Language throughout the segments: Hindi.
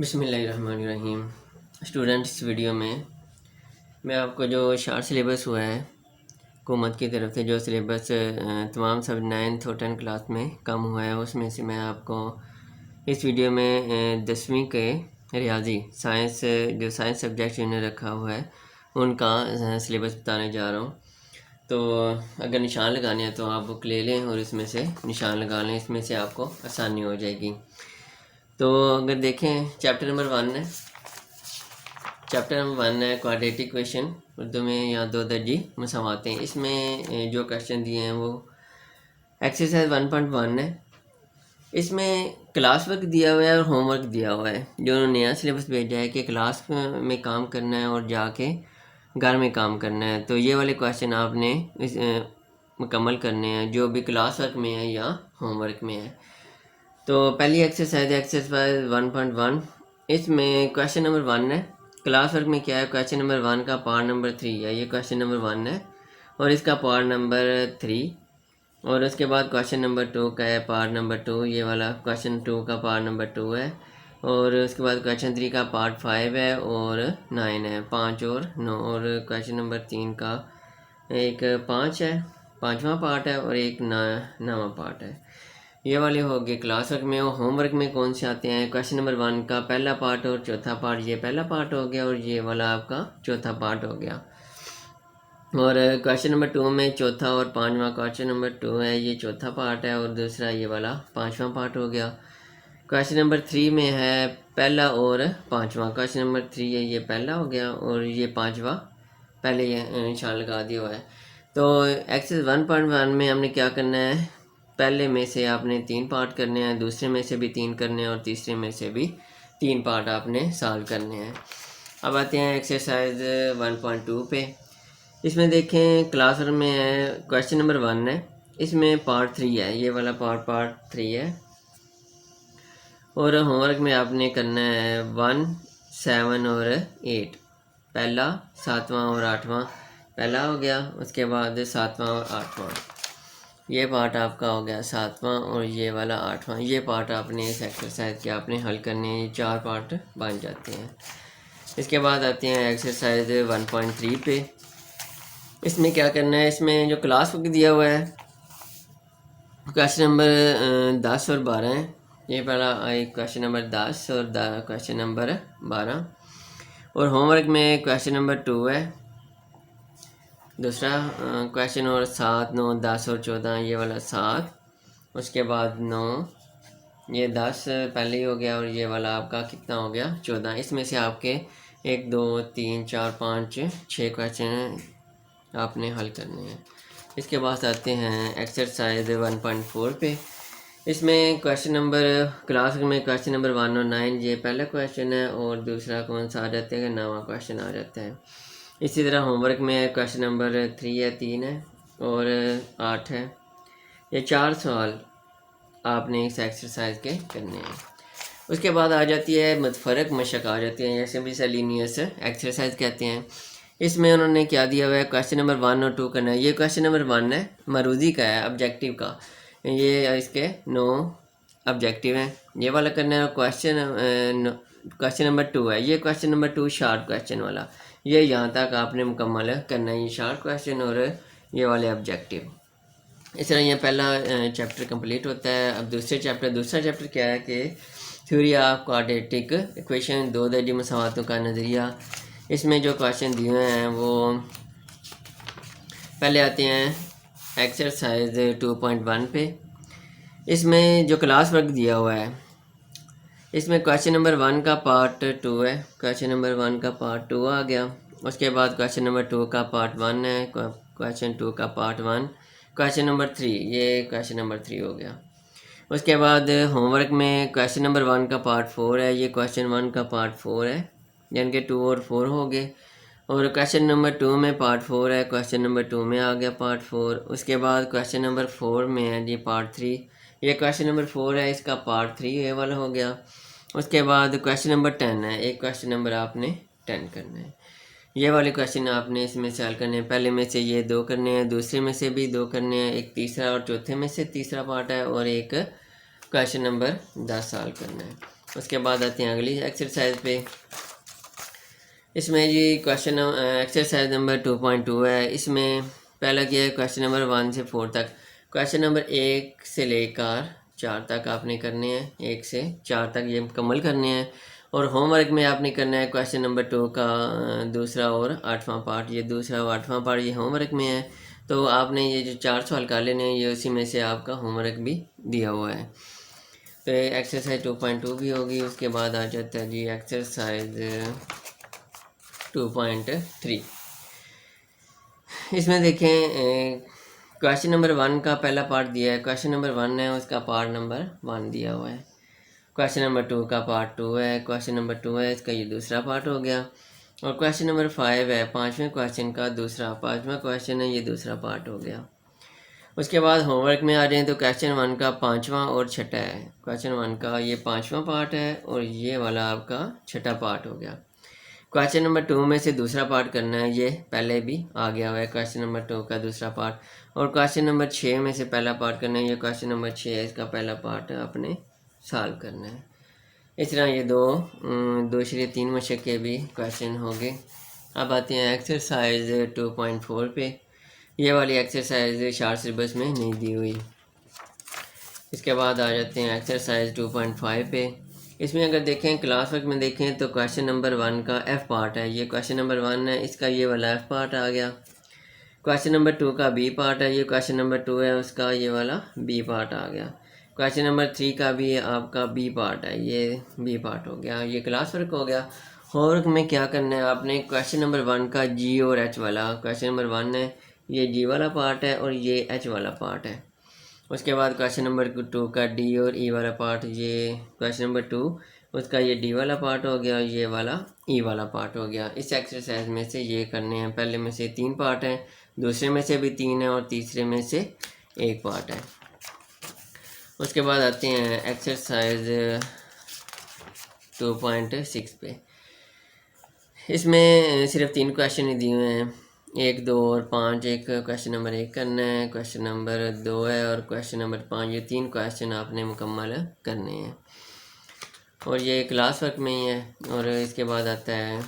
बिस्मिल्लाहिर्रहमानिर्रहीम। स्टूडेंट्स, वीडियो में मैं आपको जो शार्ट सिलेबस हुआ है हुकूमत की तरफ से, जो सिलेबस तमाम सब 9th और 10th क्लास में कम हुआ है, उसमें से मैं आपको इस वीडियो में 10वीं के रियाजी साइंस जो साइंस सब्जेक्ट जिन्होंने रखा हुआ है उनका सिलेबस बताने जा रहा हूँ। तो अगर निशान लगाने हैं तो आप बुक ले लें और इसमें से निशान लगा लें, इसमें से आपको आसानी हो जाएगी। तो अगर देखें, चैप्टर नंबर 1 है। चैप्टर नंबर 1 है क्वाड्रेटिक इक्वेशन, उर्दू में या दो दर्जी मसावातें। इसमें जो क्वेश्चन दिए हैं वो एक्सरसाइज 1.1 है। इसमें क्लास वर्क दिया हुआ है और होमवर्क दिया हुआ है। जो उन्होंने नया सिलेबस भेजा है कि क्लास में काम करना है और जाके घर में काम करना है, तो ये वाले क्वेश्चन आपने मुकम्मल करने हैं, जो भी क्लास वर्क में है या होमवर्क में है। तो पहली एक्सरसाइज 1.1, इसमें क्वेश्चन नंबर 1 है। क्लास वर्क में क्या है, क्वेश्चन नंबर 1 का पार्ट नंबर 3 है। ये क्वेश्चन नंबर 1 है और इसका पार्ट नंबर 3, और उसके बाद क्वेश्चन नंबर 2 का है पार्ट नंबर 2। ये वाला क्वेश्चन 2 का पार्ट नंबर 2 है, और उसके बाद क्वेश्चन 3 का पार्ट 5 है और 9 है, 5 और 9। और क्वेश्चन नंबर 3 का एक 5 है, 5वां पार्ट है, और एक 9वां पार्ट है। ये वाले हो गए क्लास वर्क में। और होमवर्क में कौन से आते हैं, क्वेश्चन नंबर 1 का पहला पार्ट और चौथा पार्ट। ये पहला पार्ट हो गया और ये वाला आपका चौथा पार्ट हो गया। और क्वेश्चन नंबर 2 में चौथा और 5वां क्वेश्चन नंबर 2 है, ये चौथा पार्ट है, और दूसरा ये वाला 5वां पार्ट हो गया। क्वेश्चन नंबर 3 में है पहला और 5वां। क्वेश्चन नंबर 3 है, ये पहला हो गया और ये 5वां पहले ये निशान लगा दिया हुआ है। तो एक्सरसाइज 1.1 में हमने क्या करना है, पहले में से आपने 3 पार्ट करने हैं, दूसरे में से भी 3 करने हैं, और तीसरे में से भी 3 पार्ट आपने सॉल्व करने हैं। अब आते हैं एक्सरसाइज 1.2 पे। इसमें देखें क्लास वर्क में है, क्वेश्चन नंबर 1 है, इसमें पार्ट 3 है, ये वाला पार्ट 3 है। और होमवर्क में आपने करना है 1, 7 और 8। पहला, 7वां और 8वां। पहला हो गया, उसके बाद 7वां और 8वां। ये पार्ट आपका हो गया 7वां, और ये वाला 8वां। ये पार्ट आपने इस एक्सरसाइज के आपने हल करने हैं, ये 4 पार्ट बन जाते हैं। इसके बाद आते हैं एक्सरसाइज 1.3 पे। इसमें क्या करना है, इसमें जो क्लास वर्क दिया हुआ है क्वेश्चन नंबर 10 और 12 है। ये पहला क्वेश्चन नंबर 10 और क्वेश्चन नंबर 12। और होमवर्क में क्वेश्चन नंबर 2 है, दूसरा क्वेश्चन। और 7, 9, 10 और 14। ये वाला 7, उसके बाद 9, ये 10 पहले ही हो गया, और ये वाला आपका कितना हो गया, 14। इसमें से आपके 1, 2, 3, 4, 5, 6 क्वेश्चन आपने हल करने हैं। इसके बाद आते हैं एक्सरसाइज 1.4 पे। इसमें क्वेश्चन नंबर क्लास में क्वेश्चन नंबर 1 और 9, ये पहला क्वेश्चन है, और दूसरा कौन सा आ जाता है, 9वां क्वेश्चन आ जाता है। इसी तरह होमवर्क में क्वेश्चन नंबर 3 है, 3 है और 8 है। ये 4 सवाल आपने इस एक्सरसाइज के करने हैं। उसके बाद आ जाती है मतफरक मशक आ जाती है, जैसे मिसलिनियस एक्सरसाइज कहते हैं। इसमें उन्होंने क्या दिया हुआ है, क्वेश्चन नंबर 1 और 2 करना है। ये क्वेश्चन नंबर 1 है, मरूदी का है, ऑब्जेक्टिव का। ये इसके 9 ऑब्जेक्टिव हैं, ये वाला करना है। क्वेश्चन नंबर 2 है, ये क्वेश्चन नंबर 2 शार्ट क्वेश्चन वाला, ये यहाँ तक आपने मुकम्मल करना है, ये शार्ट क्वेश्चन और ये वाले ऑब्जेक्टिव। इस तरह ये पहला चैप्टर कंप्लीट होता है। अब दूसरा चैप्टर क्या है कि थ्योरी ऑफ क्वाड्रेटिक इक्वेशन, दो दर्जी मसावातों का नज़रिया। इसमें जो क्वेश्चन दिए हुए हैं वो पहले आते हैं एक्सरसाइज 2.1 पे। इसमें जो क्लास वर्क दिया हुआ है, इसमें क्वेश्चन नंबर 1 का पार्ट 2 है, क्वेश्चन नंबर 1 का पार्ट 2 आ गया। उसके बाद क्वेश्चन नंबर 2 का पार्ट 1 है, क्वेश्चन 2 का पार्ट 1। क्वेश्चन नंबर 3, ये क्वेश्चन नंबर 3 हो गया। उसके बाद होमवर्क में क्वेश्चन नंबर 1 का पार्ट 4 है, ये क्वेश्चन 1 का पार्ट 4 है, यानी कि 2 और 4 हो गए। और क्वेश्चन नंबर 2 में पार्ट 4 है, क्वेश्चन नंबर 2 में आ गया पार्ट 4। उसके बाद क्वेश्चन नंबर 4 में है जी पार्ट 3, ये क्वेश्चन नंबर 4 है, इसका पार्ट 3 ये वाला हो गया। उसके बाद क्वेश्चन नंबर 10 है, एक क्वेश्चन नंबर आपने 10 करना है। ये वाले क्वेश्चन आपने इसमें से हल करने हैं। पहले में से ये 2 करने हैं, दूसरे में से भी 2 करने हैं, एक तीसरा और चौथे में से तीसरा पार्ट है, और एक क्वेश्चन नंबर 10 सॉल्व करना है। उसके बाद आते हैं अगली एक्सरसाइज पे। इसमें जी क्वेश्चन एक्सरसाइज नंबर 2.2 है। इसमें पहला क्या है, क्वेश्चन नंबर 1 से 4 तक। क्वेश्चन नंबर 1 से लेकर 4 तक आपने करने हैं, 1 से 4 तक ये मुकम्मल करने हैं। और होमवर्क में आपने करना है क्वेश्चन नंबर 2 का दूसरा और 8वां पार्ट। ये दूसरा और 8वां पार्ट ये होमवर्क में है, तो आपने ये जो 4 सवाल कर लेने हैं, ये उसी में से आपका होमवर्क भी दिया हुआ है। तो एक्सरसाइज 2.2 भी होगी। उसके बाद आ जाता है जी एक्सरसाइज 2.3। इसमें देखें क्वेश्चन नंबर 1 का पहला पार्ट दिया है। क्वेश्चन नंबर 1 है, उसका पार्ट नंबर 1 दिया हुआ है। क्वेश्चन नंबर 2 का पार्ट 2 है। क्वेश्चन नंबर 2 है, इसका ये दूसरा पार्ट हो गया। और क्वेश्चन नंबर 5 है, 5वें क्वेश्चन का दूसरा, 5वां क्वेश्चन है, ये दूसरा पार्ट हो गया। उसके बाद होमवर्क में आ जाएं तो क्वेश्चन 1 का 5वां और 6ठा है। क्वेश्चन 1 का ये 5वां पार्ट है और ये वाला आपका 6ठा पार्ट हो गया। क्वेश्चन नंबर 2 में से दूसरा पार्ट करना है, ये पहले भी आ गया हुआ है क्वेश्चन नंबर 2 का दूसरा पार्ट। और क्वेश्चन नंबर 6 में से पहला पार्ट करना है, ये क्वेश्चन नंबर 6 है, इसका पहला पार्ट आपने सॉल्व करना है। इस तरह ये दूसरे 3 मशक के भी क्वेश्चन हो गए। अब आते हैं एक्सरसाइज 2.4 पे। ये वाली एक्सरसाइज शार्ट सिलेबस में नहीं दी हुई। इसके बाद आ जाते हैं एक्सरसाइज 2.5 पे। इसमें अगर देखें क्लास वर्क में देखें तो क्वेश्चन नंबर 1 का एफ़ पार्ट है। ये क्वेश्चन नंबर 1 है, इसका ये वाला एफ़ पार्ट आ गया। क्वेश्चन नंबर 2 का बी पार्ट है। ये क्वेश्चन नंबर 2 है, उसका ये वाला बी पार्ट आ गया। क्वेश्चन नंबर 3 का भी आपका बी पार्ट है, ये बी पार्ट हो गया। ये क्लास वर्क हो गया। होमवर्क में क्या करना है आपने, क्वेश्चन नंबर 1 का जी और एच वाला, क्वेश्चन नंबर 1 है, ये जी वाला पार्ट है और ये एच वाला पार्ट है। उसके बाद क्वेश्चन नंबर 2 का डी और ई वाला पार्ट, ये क्वेश्चन नंबर 2 उसका ये डी वाला पार्ट हो गया, ये वाला ई वाला पार्ट हो गया। इस एक्सरसाइज में से ये करने हैं। पहले में से 3 पार्ट हैं, दूसरे में से भी 3 है और तीसरे में से 1 पार्ट है। उसके बाद आते हैं एक्सरसाइज 2.6 पे। इसमें सिर्फ 3 क्वेश्चन ही दिए हुए हैं, 1, 2 और 5। एक क्वेश्चन नंबर 1 करना है, क्वेश्चन नंबर 2 है और क्वेश्चन नंबर 5। ये 3 क्वेश्चन आपने मुकम्मल करने हैं और ये क्लास वर्क में ही है। और इसके बाद आता है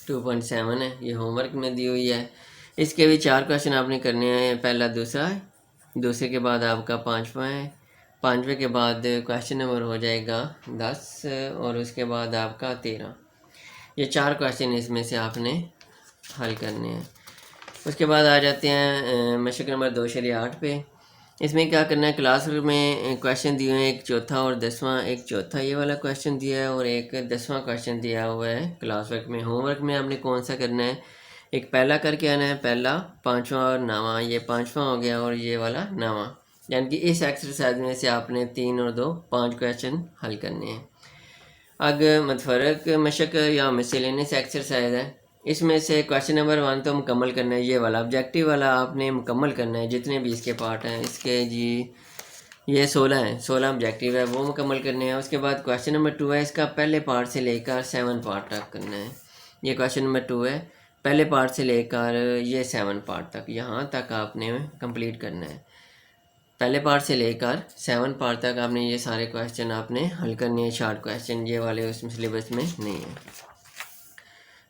2.7 है, ये होमवर्क में दी हुई है। इसके भी 4 क्वेश्चन आपने करने हैं, पहला दूसरा है, दूसरे के बाद आपका 5वां है, 5वें के बाद क्वेश्चन नंबर हो जाएगा 10 और उसके बाद आपका 13। ये 4 क्वेश्चन इसमें से आपने हल करने हैं। उसके बाद आ जाते हैं मशक नंबर 2/8 पे। इसमें क्या करना है, क्लास वर्क में क्वेश्चन दिए हुए हैं, एक चौथा और 10वां। एक चौथा ये वाला क्वेश्चन दिया है और एक 10वां क्वेश्चन दिया हुआ है क्लास वर्क में। होमवर्क में आपने कौन सा करना है, एक पहला करके आना है, पहला, 5वां और 9वां। ये 5वां हो गया और ये वाला 9वां। यानी कि इस एक्सरसाइज में से आपने 3 और 2 5 क्वेश्चन हल करने हैं। अगर मतफरक मशक या मिसलेनियस एक्सरसाइज है, इसमें से क्वेश्चन नंबर 1 तो मुकम्मल करना है, ये वाला ऑब्जेक्टिव वाला आपने मुकम्मल करना है। जितने भी इसके पार्ट हैं, इसके जी ये 16 हैं, 16 ऑब्जेक्टिव है, वो मुकम्मल करने हैं। उसके बाद क्वेश्चन नंबर 2 है, इसका पहले पार्ट से लेकर 7 पार्ट तक करना है। ये क्वेश्चन नंबर 2 है, पहले पार्ट से लेकर ये 7 पार्ट तक, यहाँ तक आपने कंप्लीट करना है। पहले पार्ट से लेकर 7 पार्ट तक आपने ये सारे क्वेश्चन आपने हल करने हैं, शॉर्ट क्वेश्चन, ये वाले उसमें सिलेबस में नहीं है।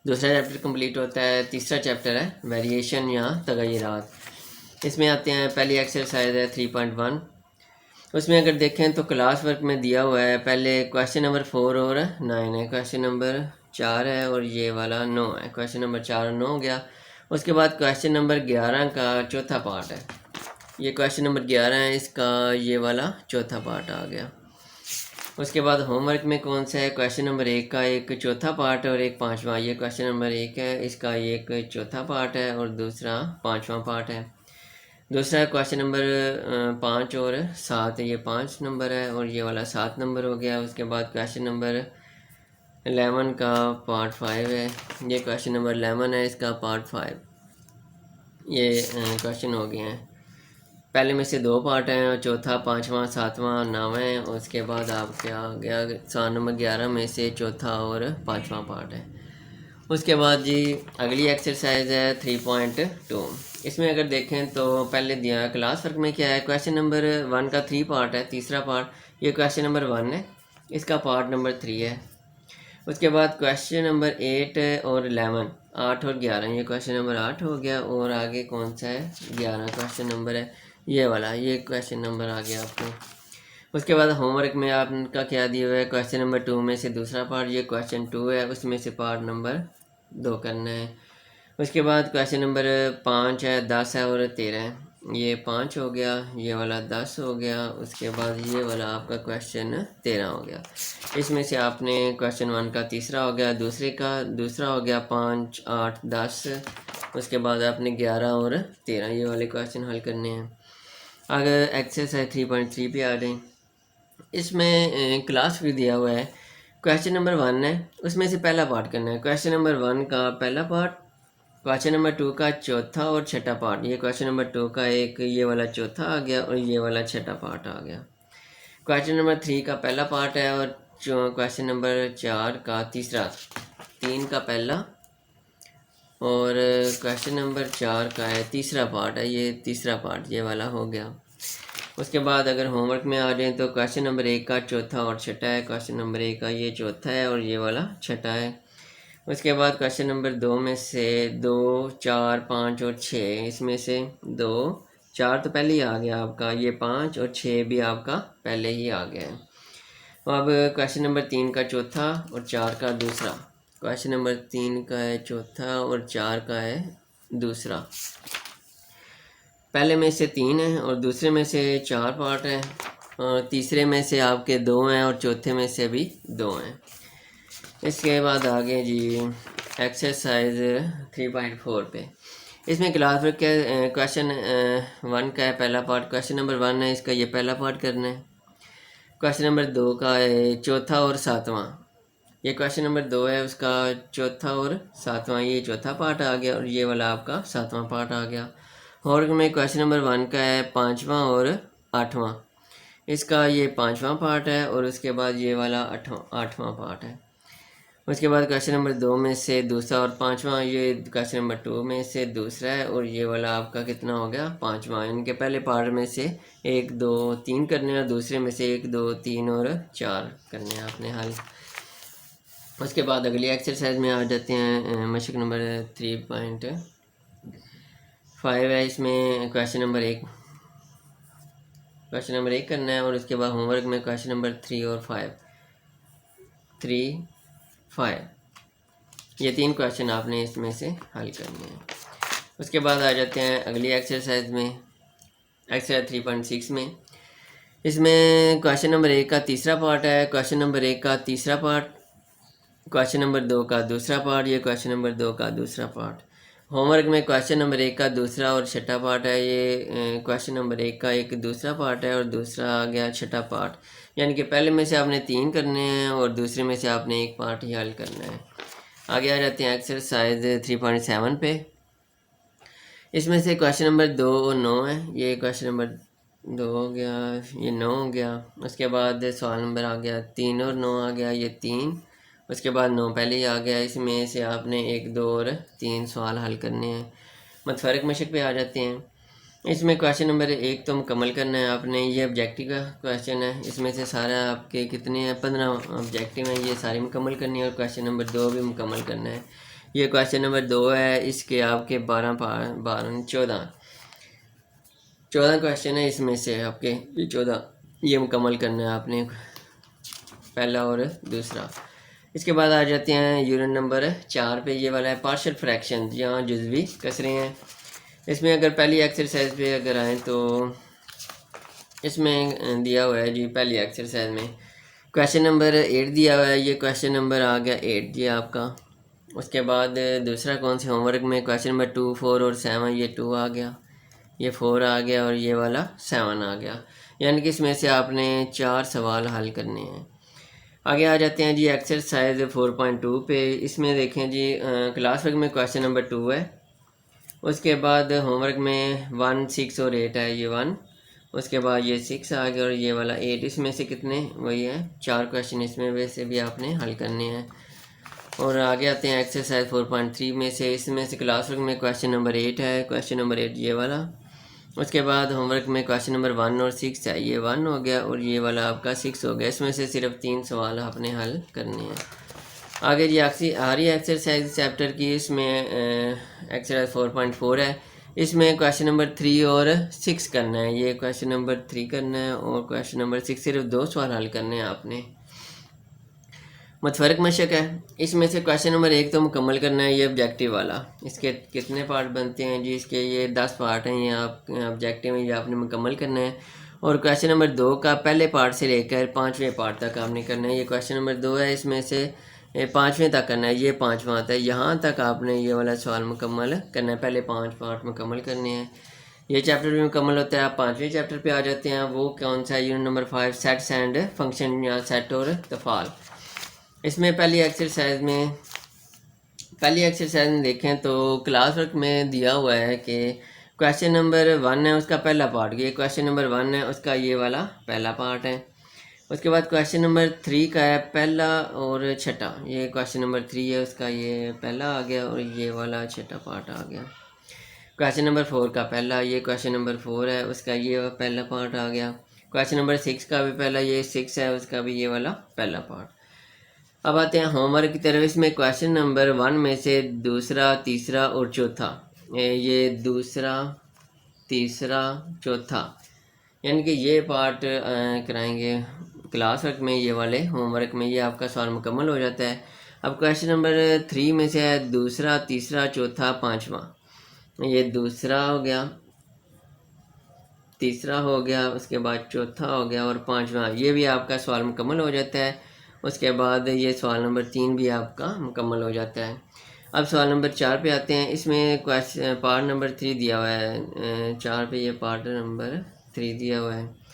दूसरा चैप्टर कंप्लीट होता है। तीसरा चैप्टर है वेरिएशन या तगय्युरात। इसमें आते हैं, पहली एक्सरसाइज है 3.1। उसमें अगर देखें तो क्लास वर्क में दिया हुआ है, पहले क्वेश्चन नंबर 4 और 9 है, क्वेश्चन नंबर 4 है और ये वाला 9 है। क्वेश्चन नंबर 4 और 9 हो गया। उसके बाद क्वेश्चन नंबर 11 का चौथा पार्ट है, ये क्वेश्चन नंबर 11 है, इसका ये वाला चौथा पार्ट आ गया। उसके बाद होमवर्क में कौन सा है, क्वेश्चन नंबर 1 का एक चौथा पार्ट है और एक 5वां। ये क्वेश्चन नंबर 1 है, इसका एक चौथा पार्ट है और दूसरा 5वां पार्ट है। दूसरा क्वेश्चन नंबर 5 और 7, ये 5 नंबर है और ये वाला 7 नंबर हो गया। उसके बाद क्वेश्चन नंबर 11 का पार्ट 5 है, ये क्वेश्चन नंबर 11 है, इसका पार्ट 5। ये क्वेश्चन हो गए हैं। पहले में से 2 पार्ट हैं और चौथा, 5वां, 7वां, 9वां है। उसके बाद आपके आ गया सवाल नंबर 11 में से चौथा और 5वां पार्ट है। उसके बाद जी अगली एक्सरसाइज है 3.2। इसमें अगर देखें तो पहले दिया है क्लास वर्क में क्या है, क्वेश्चन नंबर 1 का 3 पार्ट है, तीसरा पार्ट, ये क्वेश्चन नंबर 1 है, इसका पार्ट नंबर 3 है। उसके बाद क्वेश्चन नंबर 8 और 11, 8 और 11, ये क्वेश्चन नंबर 8 हो गया। और आगे कौन सा है, 11 क्वेश्चन नंबर है ये वाला, ये क्वेश्चन नंबर आ गया आपको। उसके बाद होमवर्क में आपका क्या दिया हुआ है, क्वेश्चन नंबर 2 में से दूसरा पार्ट, ये क्वेश्चन 2 है, उसमें से पार्ट नंबर 2 करना है। उसके बाद क्वेश्चन नंबर 5 है, 10 है और 13 है, ये 5 हो गया, ये वाला 10 हो गया। उसके बाद ये वाला आपका क्वेश्चन 13 हो गया। इसमें से आपने क्वेश्चन 1 का तीसरा हो गया, दूसरे का दूसरा हो गया, 5, 8, 10। उसके बाद आपने 11 और 13 ये वाले क्वेश्चन हल करने हैं। अगर एक्सरसाइज 3.3 पे आ जाएं, इसमें क्लास भी दिया हुआ है। क्वेश्चन नंबर 1 है, उसमें से पहला पार्ट करना है। क्वेश्चन नंबर 1 का पहला पार्ट, क्वेश्चन नंबर 2 का चौथा और छठा पार्ट, ये क्वेश्चन नंबर 2 का एक ये वाला चौथा आ गया और ये वाला छठा पार्ट आ गया। क्वेश्चन नंबर 3 का पहला पार्ट है और क्वेश्चन नंबर 4 का तीसरा, 3 का पहला और क्वेश्चन नंबर 4 का है तीसरा पार्ट है, ये तीसरा पार्ट ये वाला हो गया। उसके बाद अगर होमवर्क में आ जाए तो क्वेश्चन नंबर 1 का चौथा और छठा है, क्वेश्चन नंबर 1 का ये चौथा है और ये वाला छठा है। उसके बाद क्वेश्चन नंबर 2 में से 2, 4, 5 और 6, इसमें से 2, 4 तो पहले ही आ गया आपका, ये 5 और 6 भी आपका पहले ही आ गया है। अब क्वेश्चन नंबर 3 का चौथा और 4 का दूसरा, क्वेश्चन नंबर 3 का है चौथा और 4 का है दूसरा। पहले में से 3 है और दूसरे में से 4 पार्ट है और तीसरे में से आपके 2 हैं और चौथे में से भी 2 हैं। इसके बाद आगे जी एक्सरसाइज 3.4 पे, इसमें क्लास वर्क के क्वेश्चन 1 का है पहला पार्ट, क्वेश्चन नंबर 1 है इसका, ये पहला पार्ट करना है। क्वेश्चन नंबर 2 का है चौथा और सातवां, ये क्वेश्चन नंबर 2 है उसका चौथा और सातवां, ये चौथा पार्ट आ गया और ये वाला आपका सातवां पार्ट आ गया। होमवर्क में क्वेश्चन नंबर 1 का है पाँचवां और आठवां, इसका ये पाँचवां पार्ट है और उसके बाद ये वाला आठवां पार्ट है। उसके बाद क्वेश्चन नंबर 2 में से दूसरा और पाँचवां, ये क्वेश्चन नंबर 2 में से दूसरा है और ये वाला आपका कितना हो गया, पाँचवां। इनके पहले पार्ट में से 1, 2, 3 करने हैं और दूसरे में से 1, 2, 3 और 4 करने हैं आपने हल। उसके बाद अगली एक्सरसाइज में आ जाते हैं, मशक नंबर 3.5 है, इसमें क्वेश्चन नंबर 1 करना है और उसके बाद होमवर्क में क्वेश्चन नंबर 3 और 5 ये 3 क्वेश्चन आपने इसमें से हल करने हैं। उसके बाद आ जाते हैं अगली एक्सरसाइज में, एक्सरसाइज 3.6 में। इसमें क्वेश्चन नंबर 1 का तीसरा पार्ट है, क्वेश्चन नंबर 1 का तीसरा पार्ट, क्वेश्चन नंबर 2 का दूसरा पार्ट, ये क्वेश्चन नंबर 2 का दूसरा पार्ट। होमवर्क में क्वेश्चन नंबर 1 का दूसरा और छठा पार्ट है, ये क्वेश्चन नंबर 1 का एक दूसरा पार्ट है और दूसरा आ गया छठा पार्ट, यानी कि पहले में से आपने 3 करने हैं और दूसरे में से आपने एक पार्ट ही हल करना है। आगे आ जाते हैं एक्सरसाइज 3.7 पे। इसमें से क्वेश्चन नंबर 2 और 9 है, ये क्वेश्चन नंबर 2 हो गया, ये 9 हो गया। उसके बाद सवाल नंबर आ गया 3 और 9 आ गया, ये 3। उसके बाद 9 पहले ही आ गया, इसमें से आपने 1, 2 और 3 सवाल हल करने हैं। मतफरक मशक पे आ जाते हैं। इसमें क्वेश्चन नंबर 1 तो मुकम्मल करना है आपने, ये ऑब्जेक्टिव का क्वेश्चन है, इसमें से सारा आपके कितने हैं, 15 ऑब्जेक्टिव हैं, ये सारी मुकम्मल करनी है और क्वेश्चन नंबर 2 भी मुकम्मल करना है। ये क्वेश्चन नंबर 2 है, इसके आपके 14 क्वेश्चन है, इसमें से आपके ये 14 ये मुकम्मल करना है आपने, पहला और दूसरा। इसके बाद आ जाते हैं यूनिट नंबर 4 पे, ये वाला है पार्शियल फ्रैक्शन, यहाँ जुज़वी कसरे हैं। इसमें अगर पहली एक्सरसाइज पे अगर आएँ तो इसमें दिया हुआ है जी, पहली एक्सरसाइज में क्वेश्चन नंबर 8 दिया हुआ है, ये क्वेश्चन नंबर आ गया 8 जी आपका। उसके बाद दूसरा कौन से होमवर्क में क्वेश्चन नंबर 2, 4 और 7, ये 2 आ गया, ये 4 आ गया और ये वाला 7 आ गया, यानी कि इसमें से आपने 4 सवाल हल करने हैं। आगे आ जाते हैं जी एक्सरसाइज 4.2 पे। इसमें देखें जी क्लास वर्क में क्वेश्चन नंबर 2 है, उसके बाद होमवर्क में 1, 6 और 8 है, ये 1। उसके बाद ये 6 आ गया और ये वाला 8, इसमें से कितने वही है 4 क्वेश्चन इसमें वैसे भी आपने हल करने हैं। और आगे आते हैं एक्सरसाइज 4.3 में से, इसमें से क्लास वर्क में क्वेश्चन नंबर 8 है, क्वेश्चन नंबर 8 ये वाला। उसके बाद होमवर्क में क्वेश्चन नंबर 1 और 6 है, ये 1 हो गया और ये वाला आपका 6 हो गया। इसमें से सिर्फ 3 सवाल आपने हल करने हैं। आगे जी आखिरी एक्सरसाइज चैप्टर की, इसमें एक्सरसाइज 4.4 है। इसमें क्वेश्चन नंबर 3 और 6 करना है। ये क्वेश्चन नंबर 3 करना है और क्वेश्चन नंबर 6, सिर्फ 2 सवाल हल करने हैं आपने। मुतफरक मशक है। इसमें से क्वेश्चन नंबर 1 तो मुकम्मल करना है, ये ऑब्जेक्टिव वाला। इसके कितने पार्ट बनते हैं जी? इसके ये 10 पार्ट हैं, ये आप ऑब्जेक्टिव में ये आपने मुकम्मल करना है। और क्वेश्चन नंबर 2 का पहले पार्ट से लेकर 5वें पार्ट तक आपने करना है। ये क्वेश्चन नंबर 2 है, इसमें से 5वें तक करना है। ये 5वां आता है, यहाँ तक आपने ये वाला सवाल मुकम्मल करना है। पहले 5 पार्ट मुकम्मल करने हैं। ये चैप्टर भी मुकम्मल होता है। आप 5वें चैप्टर पे आ जाते हैं। वो कौन सा है? Unit number 5, sets and function या सेट और तफाल। इसमें पहली एक्सरसाइज में देखें तो क्लास वर्क में दिया हुआ है कि क्वेश्चन नंबर 1 है, उसका पहला पार्ट, ये क्वेश्चन नंबर 1 है, उसका ये वाला पहला पार्ट है। उसके बाद क्वेश्चन नंबर 3 का है पहला और छठा, ये क्वेश्चन नंबर 3 है, उसका ये पहला आ गया और ये वाला छठा पार्ट आ गया। क्वेश्चन नंबर 4 का पहला, ये क्वेश्चन नंबर 4 है, उसका ये पहला पार्ट आ गया। क्वेश्चन नंबर 6 का भी पहला, ये 6 है, उसका भी ये वाला पहला पार्ट। अब आते हैं होमवर्क की तरफ। इसमें क्वेश्चन नंबर 1 में से दूसरा, तीसरा और चौथा, ये दूसरा, तीसरा, चौथा, यानी कि ये पार्ट कराएंगे क्लास वर्क में। ये वाले होमवर्क में ये आपका सवाल मुकम्मल हो जाता है। अब क्वेश्चन नंबर 3 में से है दूसरा, तीसरा, चौथा, पाँचवा। ये दूसरा हो गया, तीसरा हो गया, उसके बाद चौथा हो गया और पाँचवा, ये भी आपका सवाल मुकम्मल हो जाता है। उसके बाद ये सवाल नंबर 3 भी आपका मुकम्मल हो जाता है। अब सवाल नंबर 4 पे आते हैं। इसमें क्वेश्चन पार्ट नंबर 3 दिया हुआ है, 4 पे ये पार्ट नंबर 3 दिया हुआ है।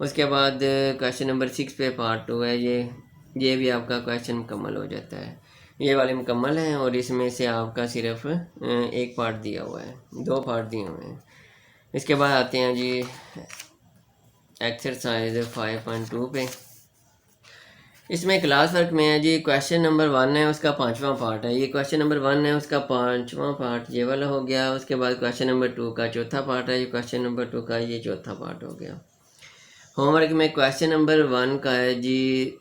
उसके बाद क्वेश्चन नंबर 6 पे पार्ट 2 है, ये भी आपका क्वेश्चन मुकम्मल हो जाता है। ये वाले मुकम्मल हैं और इसमें से आपका सिर्फ एक पार्ट दिया हुआ है, 2 पार्ट दिए हुए हैं। इसके बाद आते हैं जी एक्सरसाइज 5.2 पे। इसमें क्लास वर्क में है जी, क्वेश्चन नंबर 1 है, उसका 5वां पार्ट है। ये क्वेश्चन नंबर 1 है, उसका 5वां पार्ट ये वाला हो गया। उसके बाद क्वेश्चन नंबर 2 का चौथा पार्ट है, ये क्वेश्चन नंबर 2 का ये चौथा पार्ट हो गया। होमवर्क में क्वेश्चन नंबर 1 का है जी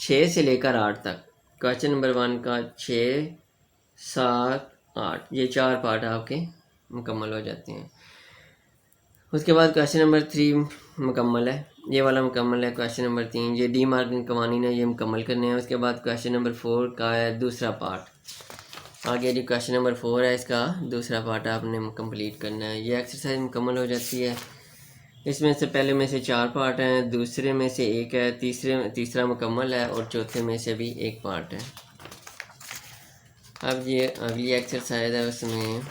6 से लेकर 8 तक। क्वेश्चन नंबर 1 का 6, 7, 8, ये 4 पार्ट आपके मुकम्मल हो जाते हैं। उसके बाद क्वेश्चन नंबर 3 मुकम्मल है, ये वाला मुकम्मल है। क्वेश्चन नंबर 3, ये डी मार्किंग कवानीन है, ये मुकम्मल करने हैं। उसके बाद क्वेश्चन नंबर 4 का है दूसरा पार्ट। आगे जी क्वेश्चन नंबर 4 है, इसका दूसरा पार्ट आपने कंप्लीट करना है। ये एक्सरसाइज मुकम्मल हो जाती है। इसमें से पहले में से 4 पार्ट हैं, दूसरे में से एक है, तीसरा मुकम्मल है और चौथे में से भी एक पार्ट है। अब ये अगली एक्सरसाइज है, उसमें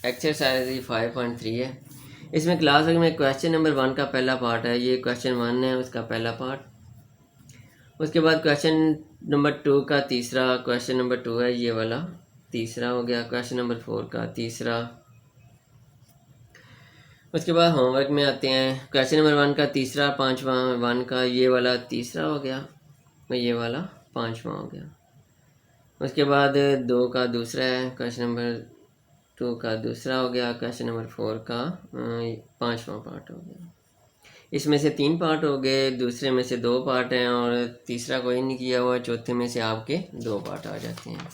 एक्सरसाइज 5.3 है। इसमें क्लास वर्क में क्वेश्चन नंबर 1 का पहला पार्ट है, ये क्वेश्चन 1 है, उसका पहला पार्ट। उसके बाद क्वेश्चन नंबर 2 का तीसरा, क्वेश्चन नंबर 2 है, ये वाला तीसरा हो गया। क्वेश्चन नंबर 4 का तीसरा। उसके बाद होमवर्क में आते हैं। क्वेश्चन नंबर 1 का तीसरा, 5वां, 1 का ये वाला तीसरा हो गया और ये वाला 5वां हो गया। उसके बाद 2 का दूसरा है, क्वेश्चन नंबर 2 का दूसरा हो गया। क्वेश्चन नंबर 4 का 5वां पार्ट हो गया। इसमें से 3 पार्ट हो गए, दूसरे में से 2 पार्ट हैं और तीसरा कोई नहीं किया हुआ। चौथे में से आपके 2 पार्ट आ जाते हैं।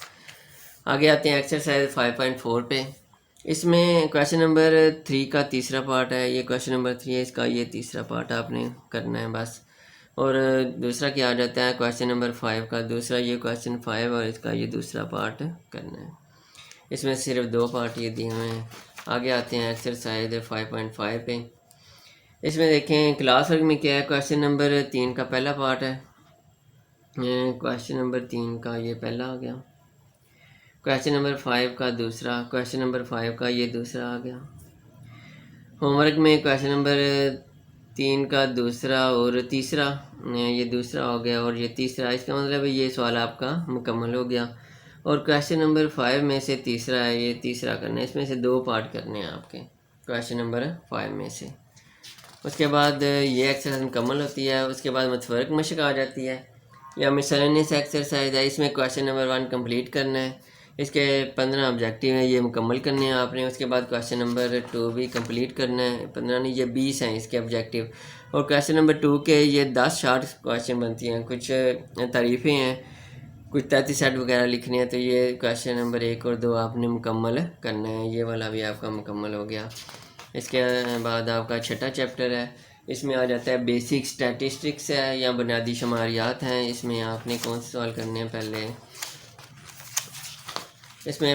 आगे आते हैं एक्सरसाइज 5.4 पे। इसमें क्वेश्चन नंबर 3 का तीसरा पार्ट है, ये क्वेश्चन नंबर 3 है, इसका ये तीसरा पार्ट आपने करना है बस। और दूसरा क्या आ जाता है, क्वेश्चन नंबर 5 का दूसरा, ये क्वेश्चन 5 और इसका ये दूसरा पार्ट करना है। इसमें सिर्फ 2 पार्ट ये दिए हुए हैं। आगे आते हैं एक्सरसाइज 5.5 पे। इसमें देखें क्लास वर्क में क्या है। क्वेश्चन नंबर 3 का पहला पार्ट है, क्वेश्चन नंबर 3 का ये पहला आ गया। क्वेश्चन नंबर 5 का दूसरा, क्वेश्चन नंबर 5 का ये दूसरा आ गया। होमवर्क में क्वेश्चन नंबर 3 का दूसरा और तीसरा, ये दूसरा हो गया और ये तीसरा। इसका मतलब है ये सवाल आपका मुकम्मल हो गया। और क्वेश्चन नंबर 5 में से तीसरा है, ये तीसरा करना है। इसमें से 2 पार्ट करने हैं आपके क्वेश्चन नंबर 5 में से। उसके बाद ये एक्सरसाइज मुकम्मल होती है। उसके बाद मुतफरक मशक आ जाती है या मिसलेनियस एक्सरसाइज है। इसमें क्वेश्चन नंबर 1 कंप्लीट करना है, इसके 15 ऑब्जेक्टिव हैं, ये मुकम्मल करने हैं आपने। उसके बाद क्वेश्चन नंबर 2 भी कंप्लीट करना है। 15 नहीं, ये 20 हैं इसके ऑब्जेक्टिव। और क्वेश्चन नंबर 2 के ये 10 शार्ट क्वेश्चन बनती हैं, कुछ तारीफ़ें हैं, कुछ 33 सेट वगैरह लिखने हैं। तो ये क्वेश्चन नंबर 1 और 2 आपने मुकम्मल करना है। ये वाला भी आपका मुकम्मल हो गया। इसके बाद आपका छठा चैप्टर है, इसमें आ जाता है बेसिक स्टैटिस्टिक्स है या बुनियादी शुमारियात हैं। इसमें आपने कौन से सवाल करने हैं?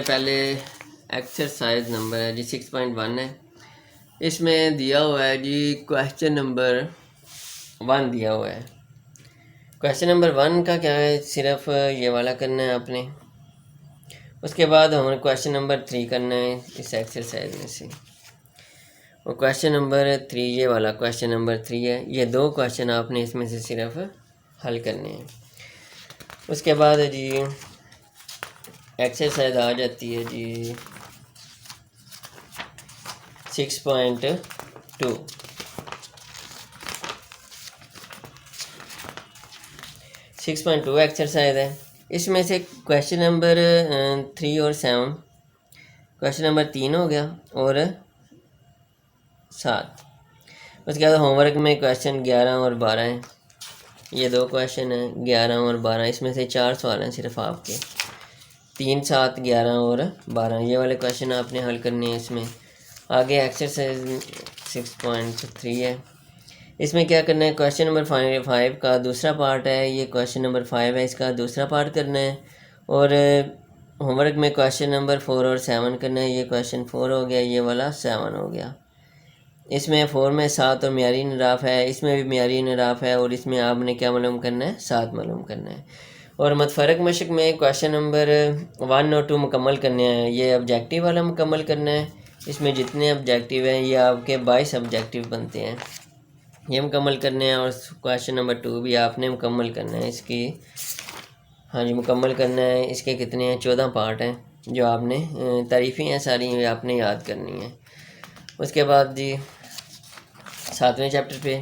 पहले एक्सरसाइज नंबर है जी 6.1 है। इसमें दिया हुआ है जी क्वेश्चन नंबर 1 दिया हुआ है। क्वेश्चन नंबर 1 का क्या है, सिर्फ ये वाला करना है आपने। उसके बाद हमें क्वेश्चन नंबर 3 करना है इस एक्सरसाइज में से। और क्वेश्चन नंबर 3 ये वाला क्वेश्चन नंबर 3 है। ये 2 क्वेश्चन आपने इसमें से सिर्फ हल करने हैं। उसके बाद जी एक्सरसाइज आ जाती है जी 6.2। 6.2 एक्सरसाइज है। इसमें से क्वेश्चन नंबर 3 और 7, क्वेश्चन नंबर 3 हो गया और 7। उसके बाद होमवर्क में क्वेश्चन 11 और 12 हैं। ये 2 क्वेश्चन हैं 11 और 12। इसमें से 4 सवाल हैं सिर्फ आपके, 3, 7, 11 और 12। ये वाले क्वेश्चन आपने हल करने हैं इसमें। आगे एक्सरसाइज 6.3 है। इसमें क्या करना है, क्वेश्चन नंबर 5 का दूसरा पार्ट है। ये क्वेश्चन नंबर 5 है, इसका दूसरा पार्ट करना है। और होमवर्क में क्वेश्चन नंबर 4 और 7 करना है। ये क्वेश्चन 4 हो गया, ये वाला 7 हो गया। इसमें 4 में 7 और मियारी नराफ है, इसमें भी मियारी नराफ है। और इसमें आपने क्या मालूम करना है? 7 मालूम करना है। और मतफरक मशक में क्वेश्चन नंबर 1 और 2 मुकम्मल करने हैं। ये ऑब्जेक्टिव वाला मुकम्मल करना है। इसमें जितने ऑब्जेक्टिव हैं ये आपके 22 ऑब्जेक्टिव बनते हैं, ये मुकम्मल करने हैं। और क्वेश्चन नंबर 2 भी आपने मुकम्मल करना है इसकी। हाँ जी, मुकम्मल करना है। इसके कितने हैं? 14 पार्ट हैं जो आपने तारीफ़ें हैं सारी आपने याद करनी है। उसके बाद जी 7वें चैप्टर पे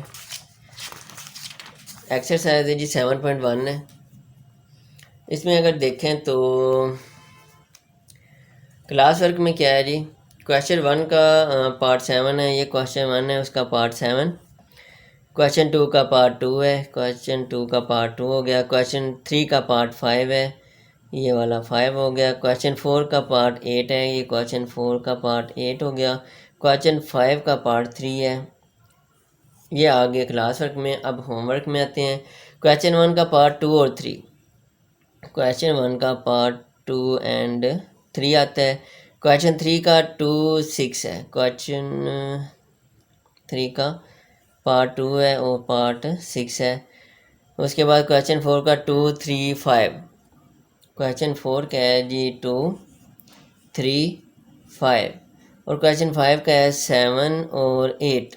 एक्सरसाइज है जी 7.1 है। इसमें अगर देखें तो क्लास वर्क में क्या है जी, क्वेश्चन 1 का पार्ट 7 है। ये क्वेश्चन 1 है, उसका पार्ट 7। क्वेश्चन 2 का पार्ट 2 है, क्वेश्चन 2 का पार्ट 2 हो गया। क्वेश्चन 3 का पार्ट 5 है, ये वाला 5 हो गया। क्वेश्चन 4 का पार्ट 8 है, ये क्वेश्चन 4 का पार्ट 8 हो गया। क्वेश्चन 5 का पार्ट 3 है। ये आगे क्लास वर्क में। अब होमवर्क में आते हैं। क्वेश्चन 1 का पार्ट 2 और 3, क्वेश्चन 1 का पार्ट 2 एंड 3 आता है। क्वेश्चन 3 का 2, 6 है। क्वेश्चन 3 का पार्ट 2 है और पार्ट 6 है। उसके बाद क्वेश्चन 4 का 2, 3, 5। क्वेश्चन 4 का है जी 2, 3, 5। और क्वेश्चन 5 का है 7 और 8।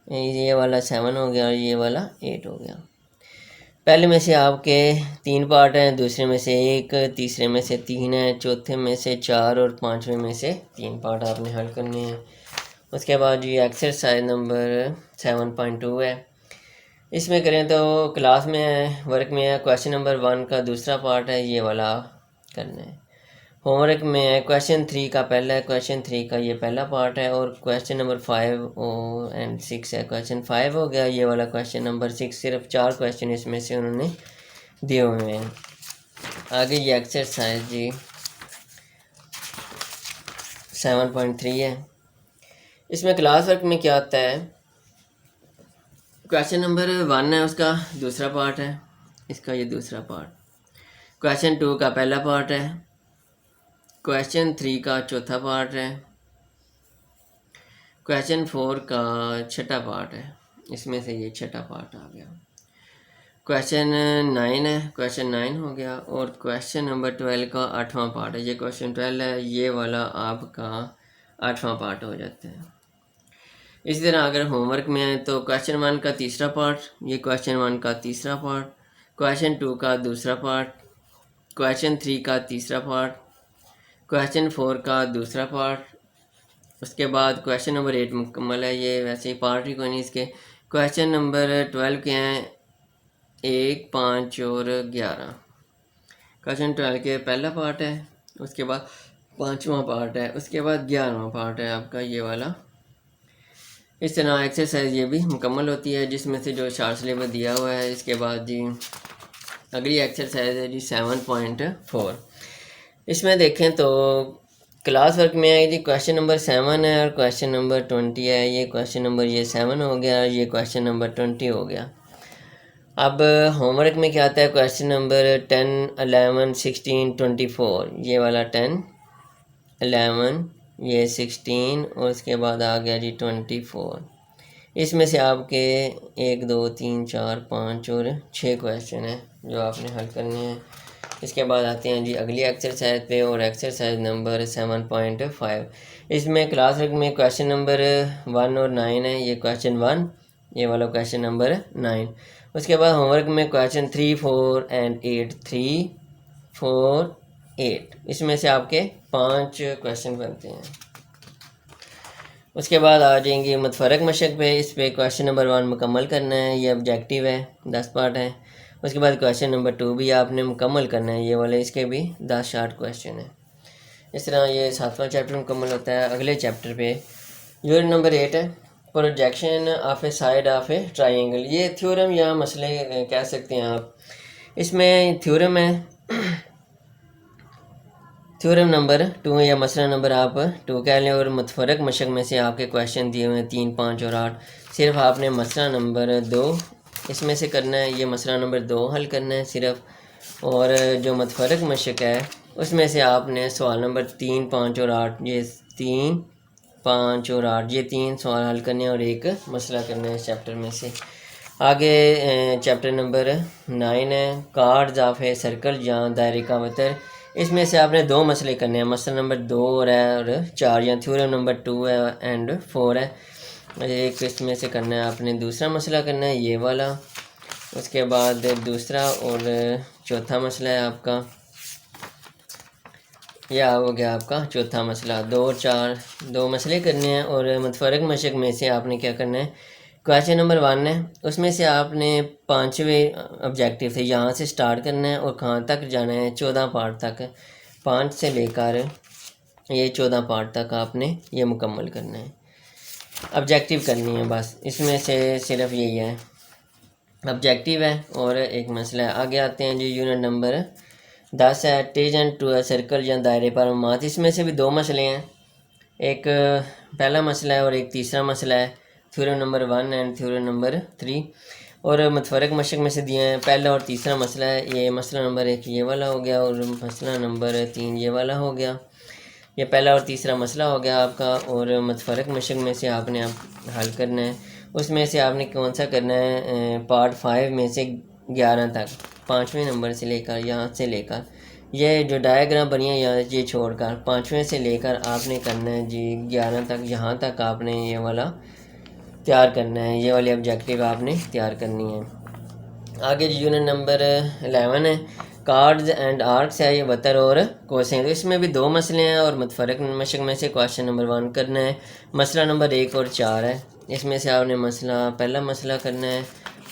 ये वाला 7 हो गया और ये वाला 8 हो गया। पहले में से आपके 3 पार्ट हैं, दूसरे में से 1, तीसरे में से 3 है, चौथे में से 4 और 5वें में से 3 पार्ट आपने हल करने हैं। उसके बाद ये एक्सरसाइज नंबर 7.2 है। इसमें करें तो क्लास में है, वर्क में है। क्वेश्चन नंबर 1 का दूसरा पार्ट है, ये वाला करना है। होमवर्क में है क्वेश्चन 3 का पहला है, क्वेश्चन 3 का ये पहला पार्ट है। और क्वेश्चन नंबर 5 एंड 6 है। क्वेश्चन 5 हो गया, ये वाला क्वेश्चन नंबर 6। सिर्फ 4 क्वेश्चन इसमें से उन्होंने दिए हुए हैं। आगे ये एक्सरसाइज जी 7.3 है। इसमें क्लास वर्क में क्या आता है, क्वेश्चन नंबर 1 है, उसका दूसरा पार्ट है, इसका ये दूसरा पार्ट। क्वेश्चन 2 का पहला पार्ट है, क्वेश्चन 3 का चौथा पार्ट है, क्वेश्चन 4 का छठा पार्ट है। इसमें से ये छठा पार्ट आ गया। क्वेश्चन 9 है, क्वेश्चन 9 हो गया। और क्वेश्चन नंबर 12 का 8वां पार्ट है। ये क्वेश्चन 12 है, ये वाला आपका 8वां पार्ट हो जाता है। इसी तरह अगर होमवर्क में है तो क्वेश्चन 1 का तीसरा पार्ट, ये क्वेश्चन 1 का तीसरा पार्ट, क्वेश्चन 2 का दूसरा पार्ट, क्वेश्चन 3 का तीसरा पार्ट, क्वेश्चन 4 का दूसरा पार्ट। उसके बाद क्वेश्चन नंबर 8 मुकम्मल है। ये वैसे ही पार्ट ही कोई नहीं इसके। क्वेश्चन नंबर 12 के हैं 1, 5 और 11। क्वेश्चन 12 के पहला पार्ट है उसके बाद 5वां पार्ट है, उसके बाद 11वां पार्ट है आपका ये वाला। इस तरह एक्सरसाइज ये भी मुकम्मल होती है, जिसमें से जो शार्ट सिलेबस दिया हुआ है। इसके बाद जी अगली एक्सरसाइज है जी 7.4। इसमें देखें तो क्लास वर्क में है जी क्वेश्चन नंबर 7 है और क्वेश्चन नंबर 20 है। ये क्वेश्चन नंबर ये 7 हो गया, ये क्वेश्चन नंबर 20 हो गया। अब होमवर्क में क्या आता है, क्वेश्चन नंबर 10, 11, 16, 24। ये वाला 10, 11, ये 16 और उसके बाद आ गया जी 24। इसमें से आपके 1, 2, 3, 4, 5 और 6 क्वेश्चन हैं जो आपने हल करने हैं। इसके बाद आते हैं जी अगली एक्सरसाइज पे, और एक्सरसाइज नंबर 7.5। इसमें क्लास वर्क में क्वेश्चन नंबर 1 और 9 है। ये क्वेश्चन 1, ये वाला क्वेश्चन नंबर 9। उसके बाद होमवर्क में क्वेश्चन 3, 4 एंड 8, 3, 4, 8। इसमें से आपके 5 क्वेश्चन बनते हैं। उसके बाद आ जाएंगे मुतफरक मशक पे। इस पे क्वेश्चन नंबर 1 मुकम्मल करना है, ये ऑब्जेक्टिव है, 10 पार्ट है। उसके बाद क्वेश्चन नंबर 2 भी आपने मुकम्मल करना है, ये वाले इसके भी 10 शार्ट क्वेश्चन है। इस तरह ये 7वां चैप्टर मुकम्मल होता है। अगले चैप्टर पे यूनिट नंबर 8 है, projection of A side of A triangle. ये थ्योरम या मसले कह सकते हैं आप। इसमें थ्योरम है, थ्योरम नंबर 2 या मसला नंबर आप 2 कह लें। और मुतफरक मशक में से आपके क्वेश्चन दिए हुए हैं 3, 5 और 8। सिर्फ आपने मसला नंबर 2 इसमें से करना है, ये मसला नंबर 2 हल करना है सिर्फ। और जो मुतफरक मशक है उसमें से आपने सवाल नंबर 3, 5 और 8, ये 3, 5 और 8, ये 3 सवाल हल करने हैं और एक मसला करना है इस चैप्टर में से। आगे चैप्टर नंबर 9 है, कार्ड्स ऑफ ए सर्कल या दायरे का वतर। इसमें से आपने 2 मसले करने हैं, मसला नंबर 2 और 4, या थ्योरम नंबर 2 है एंड 4 है। एक इसमें से करना है आपने, दूसरा मसला करना है ये वाला। उसके बाद दूसरा और चौथा मसला है आपका, यह हो गया आपका चौथा मसला। 2 और 4 2 मसले करने हैं। और मुतफरक मशक में से आपने क्या करना है, क्वेश्चन नंबर 1 है, उसमें से आपने 5वें ऑब्जेक्टिव थे, यहाँ से स्टार्ट करना है और कहाँ तक जाना है, 14 पार्ट तक, 5 से लेकर ये 14 पार्ट तक आपने ये मुकम्मल करना है, ऑब्जेक्टिव करनी है बस। इसमें से सिर्फ यही है, ऑब्जेक्टिव है और एक मसला है। आगे आते हैं जी यूनिट नंबर 10 है, टेंजेंट टू अ सर्कल या दायरे पर मात। इसमें से भी 2 मसले हैं, एक पहला मसला है और एक तीसरा मसला है, theorem number 1 and theorem number 3। और मुतफरक मशक में से दिए हैं पहला और तीसरा मसला है। ये मसला नंबर 1 ये वाला हो गया और मसला नंबर 3 ये वाला हो गया। ये पहला और तीसरा मसला हो गया आपका। और मुतफरक मशक में से आपने हल करना है, उसमें से आपने कौन सा करना है, पार्ट 5 में से 11 तक, 5वें नंबर से लेकर यहाँ से लेकर ये जो डायग्राम बनी है यहाँ ये छोड़कर 5वें से लेकर आपने करना है जी 11 तक, यहाँ तक आपने ये वाला तैयार करना है, ये वाली ऑब्जेक्टिव आपने तैयार करनी है। आगे यूनिट नंबर 11 है, कार्ड्स एंड आर्क्स है, ये वतर और कोसें। तो इसमें भी 2 मसले हैं और मुतफरक मशक में से क्वेश्चन नंबर 1 करना है, मसला नंबर 1 और 4 है। इसमें से आपने पहला मसला करना है,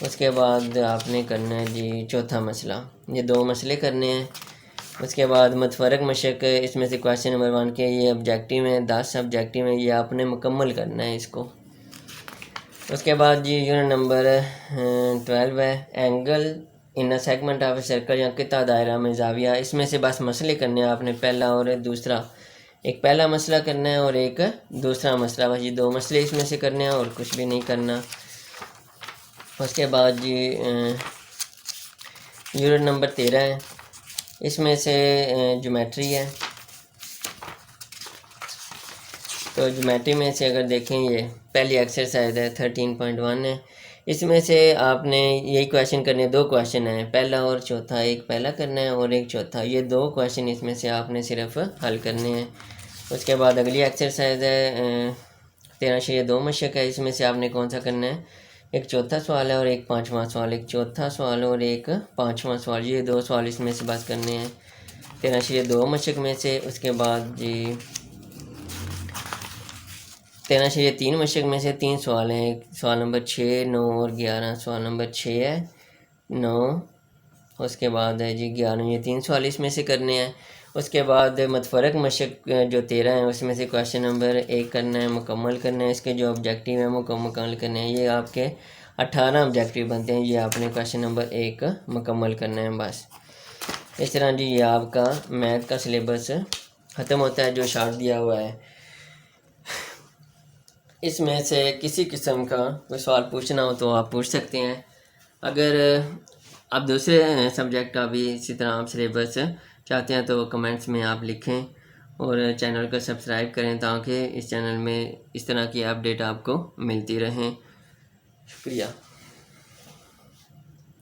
उसके बाद आपने करना है जी चौथा मसला, ये 2 मसले करने हैं। उसके बाद मुतफरक मशक इसमें से क्वेश्चन नंबर 1 के ये ऑब्जेक्टिव हैं, 10 ऑब्जेक्टिव हैं, ये आपने मुकम्मल करना है इसको। उसके बाद जी यूनिट नंबर 12 है, angle in a segment of a circle या कितना दायरा में जाविया। इसमें से बस मसले करने हैं आपने, पहला और दूसरा, एक पहला मसला करना है और एक दूसरा मसला, बस ये 2 मसले इसमें से करने हैं और कुछ भी नहीं करना। उसके बाद जी यूनिट नंबर 13 है, इसमें से ज्योमेट्री है। तो ज्योमेट्री में से अगर देखें, ये पहली एक्सरसाइज है 13.1 है। इसमें से आपने यही क्वेश्चन करने, 2 क्वेश्चन हैं, पहला और चौथा, एक पहला करना है और एक चौथा, ये 2 क्वेश्चन इसमें से आपने सिर्फ हल करने हैं। उसके बाद अगली एक्सरसाइज है 13.2 मशक है। इसमें से आपने कौन सा करना है, एक चौथा सवाल है और एक 5वां सवाल, एक चौथा सवाल और एक 5वां सवाल, ये 2 सवाल इसमें से बस करने हैं 13.2 मशक में से। उसके बाद जी 13.3 मशक में से 3 सवाल हैं, सवाल नंबर 6, 9 और 11। सवाल नंबर 6 है, 9, उसके बाद है जी 11, ये 3 सवाल इसमें से करने हैं। उसके बाद मतफरक मशक जो 13 हैं उसमें से क्वेश्चन नंबर 1 करना है, मुकम्मल करना है। इसके जो ऑब्जेक्टिव हैं वो मुकम्मल करने हैं। ये आपके 18 ऑब्जेक्टिव बनते हैं। ये आपने क्वेश्चन नंबर 1 मुकम्मल करना है बस। इस तरह जी ये आपका मैथ का सिलेबस ख़त्म होता है जो शार्ट दिया हुआ है। इसमें से किसी किस्म का कोई सवाल पूछना हो तो आप पूछ सकते हैं। अगर आप दूसरे सब्जेक्ट का भी इसी तरह आप सिलेबस चाहते हैं तो कमेंट्स में आप लिखें और चैनल को सब्सक्राइब करें ताकि इस चैनल में इस तरह की अपडेट आपको मिलती रहें। शुक्रिया।